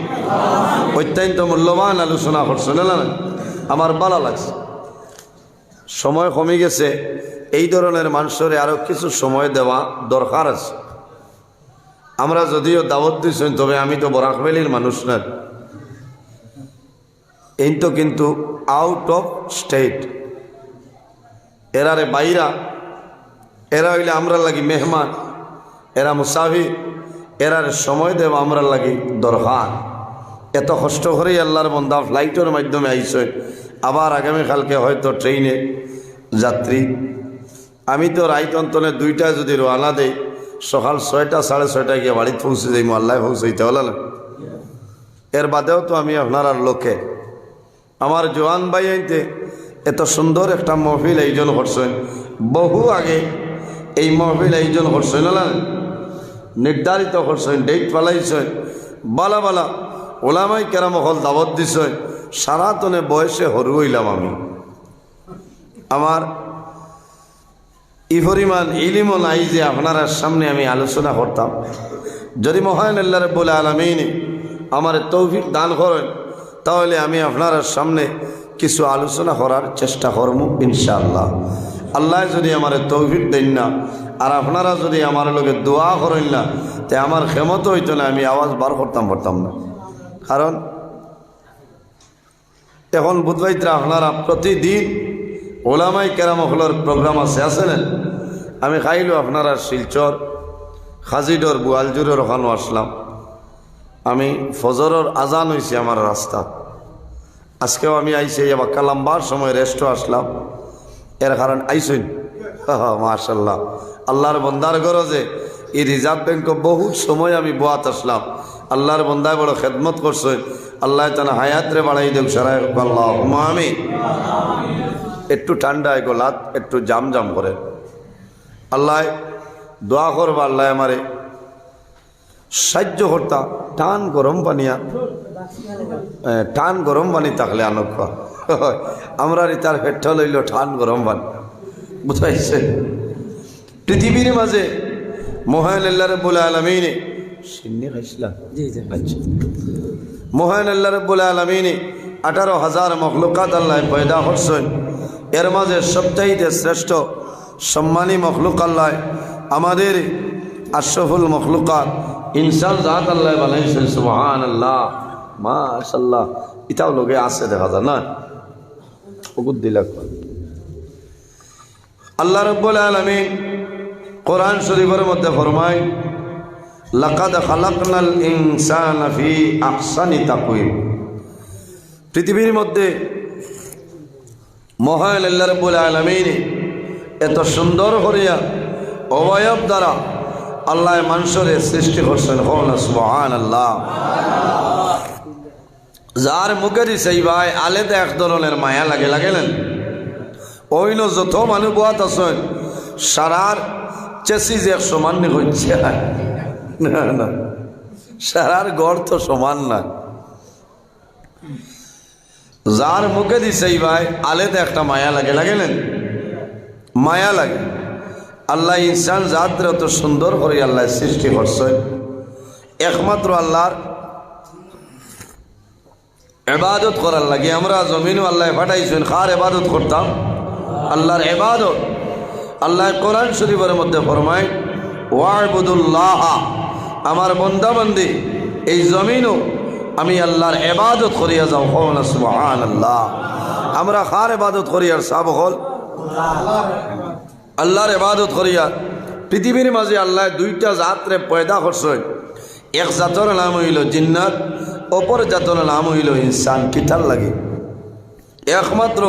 অত্যন্ত মূল্যবান আলোচনা করছেন, না আমার ভালো লাগছে। সময় কমে গেছে, এই ধরনের মানুষের আরও কিছু সময় দেওয়া দরকার আছে। আমরা যদিও দাওয়াত দিচ্ছেন, তবে আমি তো বরাকভ্যালির মানুষ না, এই তো কিন্তু আউট অফ স্টেট। এরারে বাইরা, এরা হইলে আমরা লাগি মেহমান, এরা মুসাফির, এরার সময় দেওয়া আমরা লাগি দরকার। এত কষ্ট করেই আল্লাহর বান্দা ফ্লাইটের মাধ্যমে আইছে, আবার আগামীকালকে হয়তো ট্রেনে যাত্রী। আমি তো রাইত অন্তনে 2টায় যদি রওনা দেই, সকাল 6টা 6:30 গিয়ে বাড়িতে পৌঁছে যাই, আল্লাহ পৌঁছাইতে হল না। এর বাদেও তো আমি আপনার আর লোকে আমার জওয়ান ভাই আইতে এত সুন্দর একটা মহফিল আয়োজন করছেন। বহু আগে এই মহফিল আয়োজন করছেন না, নির্ধারিত করছেন, ডেট পালাইছেন, বালা বালা ওলামাই কেরাম হল দাবত দিছে। সারাতনে বয়সে হরু হইলাম আমি, আমার ই পরিমাণ ইলিমও নাই যে আপনার সামনে আমি আলোচনা করতাম। যদি মহান আল্লাহ রাব্বুল আলামিন আমার তৌফিক দান করেন, তাহলে আমি আপনার সামনে কিছু আলোচনা করার চেষ্টা করব ইনশাআল্লাহ। আল্লাহ যদি আমার তৌফিক দেন না, আর আপনারা যদি আমার লোকে দোয়া করেন না, তে আমার ক্ষমতা হইতো না, আমি আওয়াজ বার করতাম না। কারণ এখন বুধবাইতরা আপনারা প্রতিদিন ওলামাই কেরাম হলের প্রোগ্রাম আছে না। আমি খাইলো আপনারা শিলচর খাজিডর বুয়ালজুরের ওখানে আসলাম। আমি ফজরের আজান হয়েছি আমার রাস্তা। আজকেও আমি আইসি বাক্কা লম্বার সময় রেস্টও আসলাম। এর কারণ আইসইন মাশাল্লাহ আল্লাহর বন্দার গরজে এই রিজার্ভ ব্যাংক বহুত সময় আমি বোয়াত আসলাম। আল্লাহর বন্দায় বড় খেদমত করছে। আল্লাহ তানা হায়াতরে বাড়াই দেব সারাই আল্লাহ আমি একটু ঠান্ডা গোলাত একটু জাম করে আল্লাহ দোয়া করবা। আল্লাহ আমারে সাহায্য করতা। টান গরম পানি থাকলে আনক আমরা তার পেট্রোল হইল টান গরম পানি, বুঝাইছে। পৃথিবীর মাঝে মহান আল্লাহ রাব্বুল আলামিন মহান আল্লাহ রাব্বুল আলামিন 18,000 মখলুকাত আল্লাহ পয়দা করছেন। এর মাঝে সবচাইতে শ্রেষ্ঠ সম্মানী মখলুক আল্লাহ আমাদের আশরাফুল মখলুকাত ইনসান জাত আল্লাহ বানাইছেন। সুবহানাল্লাহ মাশাআল্লাহ। এটাও লোকে আছে দেখা যায় না, ওগুদ দিলাক। আল্লাহ রাব্বুল আলামিন কোরআন শরীফের মধ্যে ফরমায়, লাকাদ খালাকনাল ইনসানা ফি আহসানি তাকওয়িম। পৃথিবীর মধ্যে মহান আল্লাহ রাব্বুল আলামিন এত সুন্দর করিয়া অবয়ব দ্বারা আল্লাহ মানুষের সৃষ্টি করছেন। সুবহানাল্লাহ। যার মুখেরই সেই ভাই আলেদা এক ধরনের মায়া লাগেলেন। অন্য যত মানুষ বোয়াত আছেন সারার চেসিজ এক সমান হচ্ছে না, সারার গড় তো সমান না। যার মুখে দিছে ভাই আলেদা একটা মায়া লাগেলেন, মায়া লাগে। আল্লাহ ইনসান জাতরে অত সুন্দর করে আল্লাহ সৃষ্টি করছে। একমাত্র আল্লাহর ইবাদত করার লাগে আমরা জমিনও আল্লাহ পাঠাইছেন। কার ইবাদত করতাম? আল্লাহর ইবাদত। আল্লাহ কোরআন শরীফের মধ্যে ফরমায়, ওয়া'বুদুল্লাহ, আমার বান্দা বান্দি এই জমিনও আমি আল্লাহর ইবাদত করিয়া যাও। সুবহানাল্লাহ। আমরা কার ইবাদত করিয়া? সব হল আল্লাহর ইবাদত করিয়া। পৃথিবীর মাঝে আল্লাহ 2টা জাতরে পয়দা করছেন। এক জাতর নাম হইল জিন্নাত, অপর জাতর নাম হইল ইনসান। কিতার লাগে? একমাত্র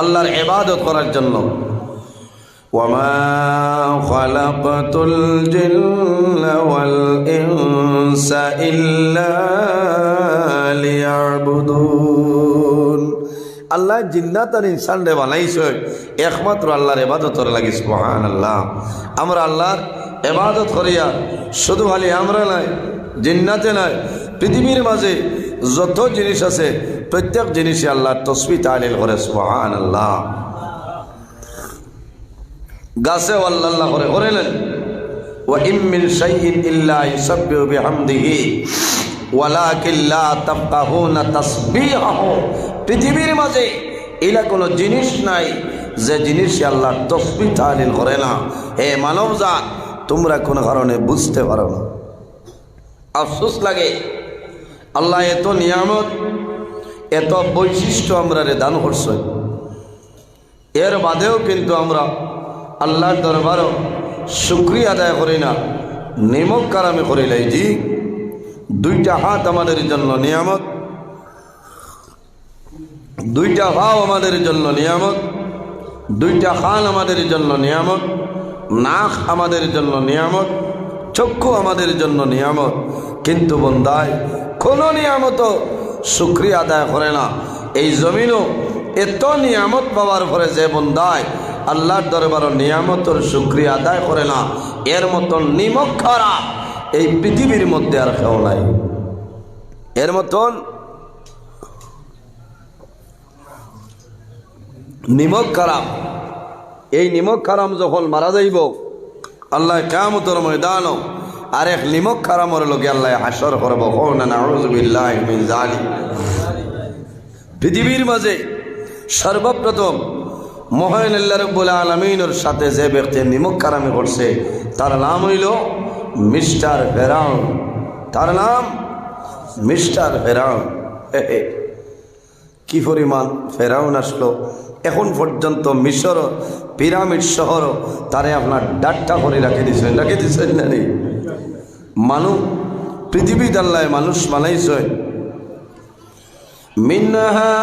আল্লাহর ইবাদত করার জন্য। ওয়ামা খালাকতুল জিন্না ওয়াল ইনসা ইল্লা লিয়াবুদুন। আল্লাহ জিন্নাত আর ইনসান রে বানাইছে একমাত্র আল্লাহর ইবাদতের লাগি। সুবহানাল্লাহ। আমরা আল্লাহর ইবাদত করিয়া শুধু খালি আমরা নাই, জিন্নাতে নাই, পৃথিবীর মাঝে যত জিনিস আছে প্রত্যেক জিনিসে আল্লাহর তাসবিহ তাহলিল করে। সুবহানাল্লাহ। গাছে আল্লাহ করে করেলেন, ওয়া ইম মিন শাইইন ইল্লা ইউসাব্বিহু বিহামদিহি ওয়ালাকিন লা তাফকাহুনা তাসবিহাহু। পৃথিবীর মাঝে এলা কোনো জিনিস নাই যে জিনিস আল্লাহর তাসবিহ তাহলিল করে না। হে মানবজাত, তোমরা কোন কারণে বুঝতে পারো না। আফসোস লাগে, আল্লাহ এত নিয়ামত এত বৈশিষ্ট্য আমরা দান করছেন, এর বাদেও কিন্তু আমরা আল্লাহর দরবারও শুকরিয়া আদায় করি না, নিমক কারামে করি লাই। জি দুইটা হাত আমাদের জন্য নিয়ামত, দুইটা পাও আমাদের জন্য নিয়ামত, দুইটা কান আমাদের জন্য নিয়ামত, নাক আমাদের জন্য নিয়ামত, চক্ষু আমাদের জন্য নিয়ামত। কিন্তু বন্দায় কোনো নিয়ামত শুকরিয়া আদায় করে না। এই জমিনও এত নিয়ামত পাওয়ার পরে যে বন্দায় আল্লাহর দরবারও নিয়ামতর শুকরিয়া আদায় করে না, এর মতন নিমক খারাপ এই পৃথিবীর মধ্যে আর কেউ নাই। এর মতন নিমক খারাপ, এই নিমক খারাম যখন মারা যাইব আল্লাহ কিয়ামতের ময়দানও আর এক নিমক খারামের লগে আল্লাহ হাসর করব। নাউযু বিল্লাহি মিন যালিক। পৃথিবীর মাঝে সর্বপ্রথম মহান আল্লাহ রাব্বুল আলামিনের সাথে যে ব্যক্তি নিমক খারামি করছে তার নাম হইল মিস্টার ফেরাউন। তার নাম মিস্টার ফেরাউন। কি পরিমাণ ফেরাউন আসলো! এখন পর্যন্ত মিশর পিরামিড শহর তারে আপনার ডাট্টা করে রাখে দিচ্ছেন না নেই? মানুষ পৃথিবীতে আল্লাহ মানুষ বানাইছে। মিনহা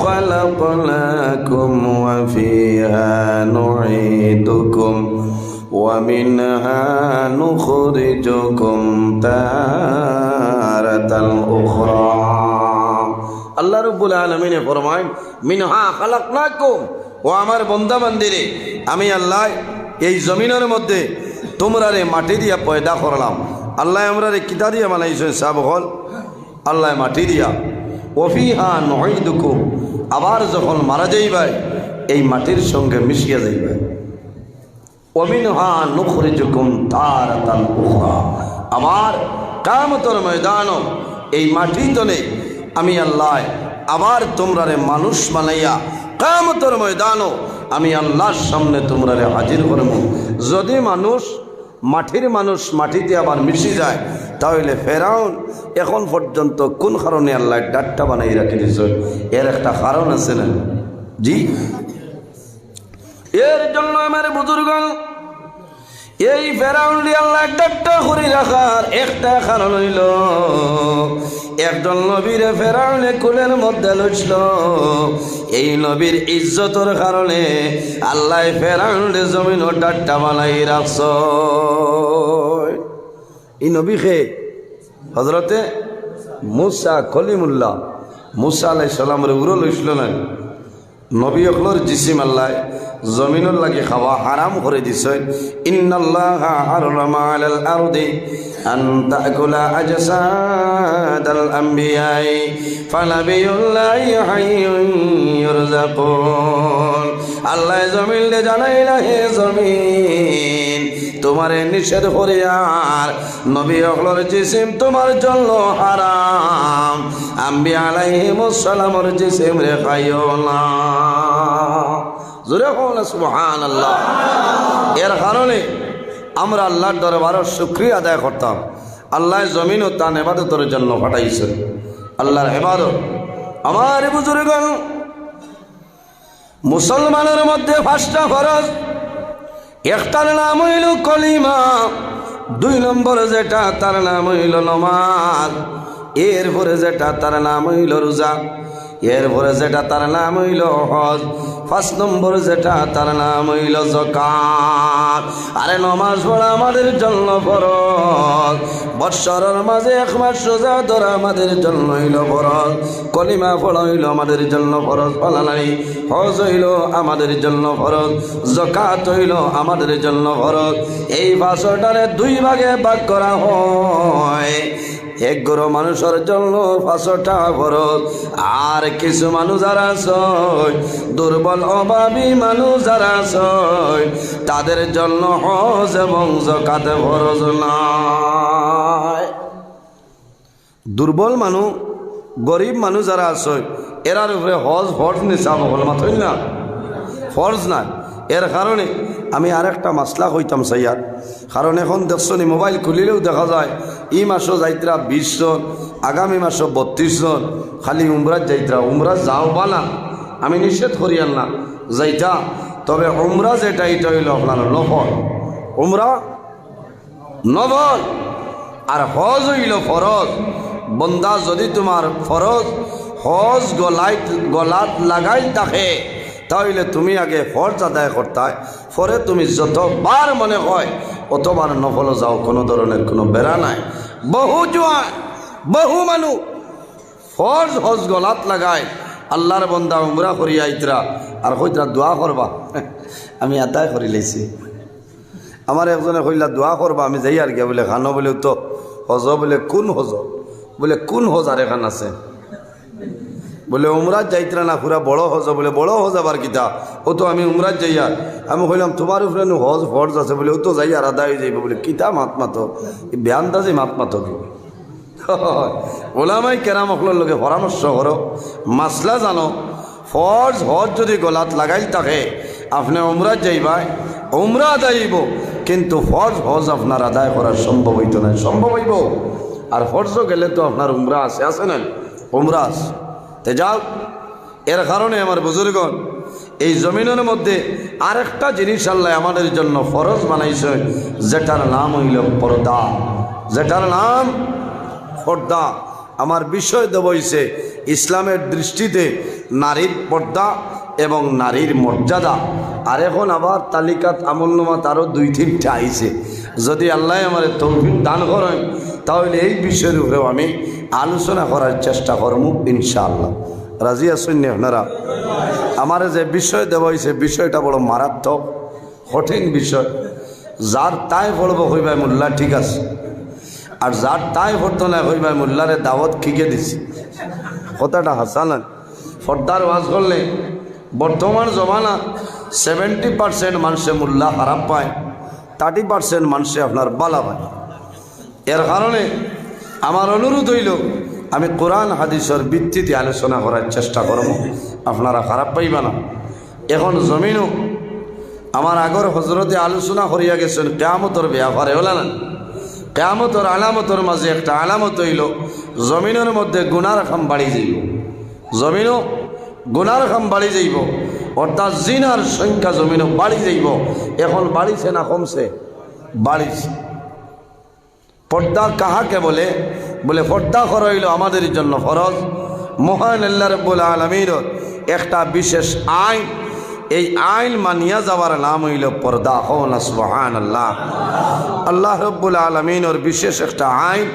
খালাকনাকুম ওয়া ফিহা নুঈদুকুম ওয়া মিনহা নুখরিজুকুম তারাতাল উখরা। আল্লাহ রাব্বুল আলামিন ফরমায় মিনহা খালাকনাকুম, ও আমার বান্দা বান্দিরে আমি আল্লাহ এই জমিনের মধ্যে তোমরারে মাটি দিয়া পয়দা করলাম। আল্লাহ আমরারে কিতা দিয়া বানাইছেন সব হল আল্লাহ মাটি দিয়া। ওফিহা নুঈদুকুম, আবার যখন মারা যাইবাই এই মাটির সঙ্গে মিশিয়া যাইবাই। ওমিনহা নুখরিজুকুম তারাতাল উখরা, আবার কিয়ামতের ময়দানও এই মাটি তলে আমি আল্লাহ আবার তোমরারে মানুষ বানাইয়া কিয়ামতের ময়দানও আমি আল্লাহর সামনে তোমরারে হাজির করব। যদি মানুষ মাটির মানুষ মাটিতে আবার মিশে যায় তাহলে ফেরাউন এখন পর্যন্ত কোন কারণে আল্লাহ ডাট্টা বানাই রাখি দিয়েছে? এর একটা কারণ আছে না? জি, এর জন্য আমার বুজুর্গণ এই ফেরাউন আল্লাহ ডাট্টা করে রাখার একটা কারণ হইল একজন নবীর ফেরাউনে কুলের মধ্যে লইছিল। এই নবীর ইজ্জতের কারণে আল্লাহ ফেরাউনে জমিন ডাট্টা বানাই রাখছ। এই নবীকে হযরতে মুসা কলিমুল্লাহ মুসা আলাইহিস সালামের উড়ো লইছিল না? নবী অকলর জিসিম আল্লাহ জমিনের লাগে খাওয়া হারাম করে দিছে। ইন্নাল্লাহা হারামা আলাল আরদি আন তাকুলা আজসাদাল আমবিয়াই ফানাবিয়ুল্লাহি হাইয়ুন ইউরযাকুন। আল্লাহ জমিনে জানাইলা, হে জমিন তোমারে নিষেধ করে আর নবী অকলর জিসিম তোমার জন্য হারাম। আম্বিয়া আলাইহিমুস সালামের জিসিম রে খাইও না। জোরে বলুন সুবহানাল্লাহ। এর কারণে আমরা আল্লাহর দরবারে শুকরিয়া আদায় করতাম। আল্লাহ জমিন ও তার ইবাদতের জন্য পাঠাইছে। আল্লাহর ইবাদত আমার বুজুর্গণ, মুসলমানের মধ্যে 5টা ফরজ। একটার নাম হইল কলিমা, 2 নম্বর যেটা তার নাম হইল নামাজ, এরপরে যেটা তার নাম হইল রোজা, এরপরে যেটা তার নাম হইল হজ, 5 নম্বর যেটা তার নাম হইল যাকাত। আরে নামাজ পড়া আমাদের জন্য ফরজ। বৎসরের মাঝে 1 মাস রোজা ধরা আমাদের জন্য হইল ফরজ। কলিমা পড়া হইল আমাদের জন্য ফরজ। পালানাই হজ হইল আমাদের জন্য ফরজ। যাকাত হইল আমাদের জন্য ফরজ। এই 5টারে 2 ভাগে ভাগ করা হয়। 1 গরো মানুষের জন্য 5টা ফরজ। আর কিছু মানুষ যারা আছে দুর্বল অভাবী মানুষ যারা আছে তাদের জন্য হজ এবং যাকাত ফরজ নয়। দুর্বল মানুষ গরিব মানুষ যারা আছে এরার উপরে হজ ফরজ নিসাব হল মাত্রই না, ফরজ না। এর কারণে আমি আরেকটা মাসলা কইতাম সাইয়াদ, কারণ এখন দেখছনি মোবাইল খুলিলেও দেখা যায় এই মাসও যাইতরা 20 জন, আগামী মাসও 32 জন খালি উমরাত যাইতরা। উমরা যাও বালা, আমি নিষেধ করিয়াল না যাইতা, তবে উমরা যেটা এটা হইল আপনার নফল, উমরা নফল। আর হজ হইল ফরজ। বন্দা যদি তোমার ফরজ হজ গলাত লাগাই থাকে, তাহলে তুমি আগে ফরজ আদায় করতে, পরে তুমি যতবার মনে হয় অতবার নফল যাও, কোনো ধরনের কোনো বেড়া নাই। বহু জোয়ান বহু মানুষ ফরজ হজ গলাত লাগায়, আল্লাহর বন্দা উমরা করি আইতরা আর হইতরা দোয়া করবা, আমি আদায় করি লাইছি। আমার একজনে কইলা দোয়া করবা, আমি যাই আর গিয়া বলে খানো বলে তো হজ, বলে কোন হজ, বলে কোন হজ আর এখান আছে, বলে উমরাত যাইতরা না পুরা বড় হজ, বলে বড় হজ আবার কিতা, ও তো আমি উমরাত যাইয়া। আমি কইলাম তোমার উপরে হজ ফরজ আছে, বলে ও তো যাই আর আদায় হয়ে যাইব, বলে কিতা মাত মাতো বেআন্দাজি মাত মাতো কি। ওলামাই কেরাম অকলের লোকে পরামর্শ করো, মাসলা জানো। ফরজ হজ যদি গলাত লাগাই থাকে, আপনি উমরাত যাইবাই, উমরা আদায় হইব, কিন্তু ফরজ হজ আপনার আদায় করার সম্ভব হইত না। সম্ভব হইব, আর ফরজও গেলে তো আপনার উমরা আছে না, উমরা আছে তে যাও। এর কারণে আমার বুজুর্গণ, এই জমিনের মধ্যে আরেকটা জিনিস আল্লাহ আমাদের জন্য ফরজ বানাইছে, যেটার নাম হইল পর্দা, যেটার নাম পর্দা। আমার বিষয় দেব হইছে ইসলামের দৃষ্টিতে নারীর পর্দা এবং নারীর মর্যাদা। আর এখন আবার তালিকাত আমলনামাত আরও 2-3টা আইছে। যদি আল্লাহ আমার তৌফিক দান করেন, তাহলে এই বিষয়ের উপরেও আমি আলোচনা করার চেষ্টা করব ইনশাআল্লাহ। রাজি আছেন নি আপনারা? আমার যে বিষয় দেওয়া হয়েছে, বিষয়টা বড় মারাত্মক কঠিন বিষয়। যার তাই পড়ব হইবাই মোল্লা, ঠিক আছে, আর যার তাই পড়তো না হইবাই মোল্লারে দাওয়াত খিকে দিছি। কথাটা হাসালেন। পর্দার ওয়াজ করলে বর্তমান জমানা 70% মানুষে মোল্লা খারাপ পায়, 30% মানুষে আপনার বালা পায়। এর কারণে আমার অনুরোধ হইল, আমি কোরআন হাদিসের ভিত্তিতে আলোচনা করার চেষ্টা করব, আপনারা খারাপ পাইবা না। এখন জমিনও আমার আগর হজরতে আলোচনা করিয়া গেছেন কিয়ামতের ব্যাপারে, হল না? কিয়ামতের আলামতের মাঝে একটা আলামত হইল, জমিনের মধ্যে গুনার খাম বাড়ি যাইব, জমিনও গুনার খাম বাড়ি যাইব, অর্থাৎ জিনার সংখ্যা জমিনও বাড়ি যাইব। এখন বাড়িছে না কমছে? বাড়িছে। পর্দা কাহাকে বলে? বলে পর্দা করা হইল আমাদের জন্য ফরজ। মহান আল্লাহ রাব্বুল আলামিনের একটা বিশেষ আইন, এই আইন মানিয়া যাওয়ার নাম হইল পর্দা। হন সুবহানাল্লাহ। আল্লাহ রাব্বুল আলামিনের বিশেষ একটা আইন,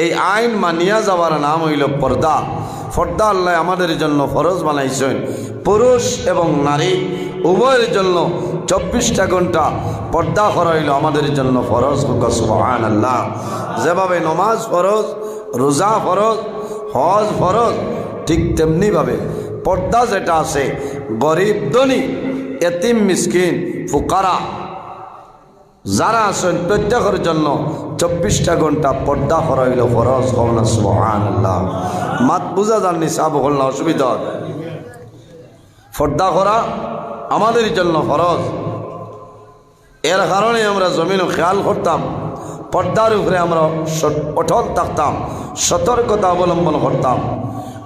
এই আইন মানিয়া যাওয়ার নাম হইল পর্দা। পর্দা আল্লাহ আমাদের জন্য ফরজ বানাইছেন। পুরুষ এবং নারী উভয়ের জন্য 24টা ঘন্টা পর্দা করা হইল আমাদের জন্য ফরজ। সুবহানাল্লাহ। যেভাবে নমাজ ফরজ, রোজা ফরজ, হজ ফরজ, ঠিক তেমনিভাবে পর্দা যেটা আছে, গরিব ধনী এতিম মিসকিন ফুকারা যারা আছেন প্রত্যেকের জন্য 24টা ঘন্টা পর্দা করা হইল ফরজ। সুবহানাল্লাহ। মাত বুঝা যাননি সাব হল না, অসুবিধা। পর্দা করা আমাদের জন্য ফরজ। এর কারণে আমরা জমিনও খেয়াল করতাম, পর্দার উপরে আমরা অটল থাকতাম, সতর্কতা অবলম্বন করতাম।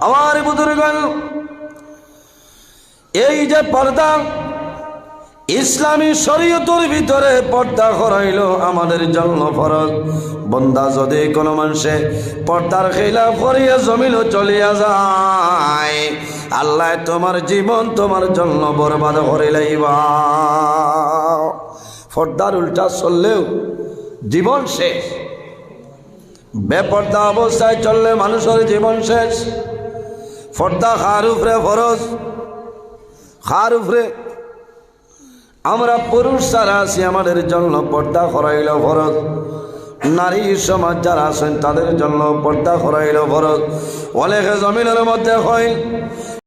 আমার বুজুর্গণ, এই যে পর্দা, ইসলামী শরীয়তের ভিতরে পর্দা করাইল আমাদের জন্য ফরজ। বন্দা যদি কোনো মানুষে পর্দার খিলাফ করিয়া জমিনও চলিয়া যায়, আল্লাহ তোমার জীবন তোমার জন্য বরবাদ করে লাইবা। পর্দার উল্টা চললেও জীবন শেষ, বেপর্দা অবস্থায় চললে মানুষের জীবন শেষ। পর্দা খার উপরে ফরজ, খার উপরে। আমরা পুরুষ যারা আছি আমাদের জন্য পর্দা করাইল ফরজ। নারী সমাজ যারা আছেন তাদের জন্য পর্দা করাইল ফরজ। অনেকে জমিনের মধ্যে হয়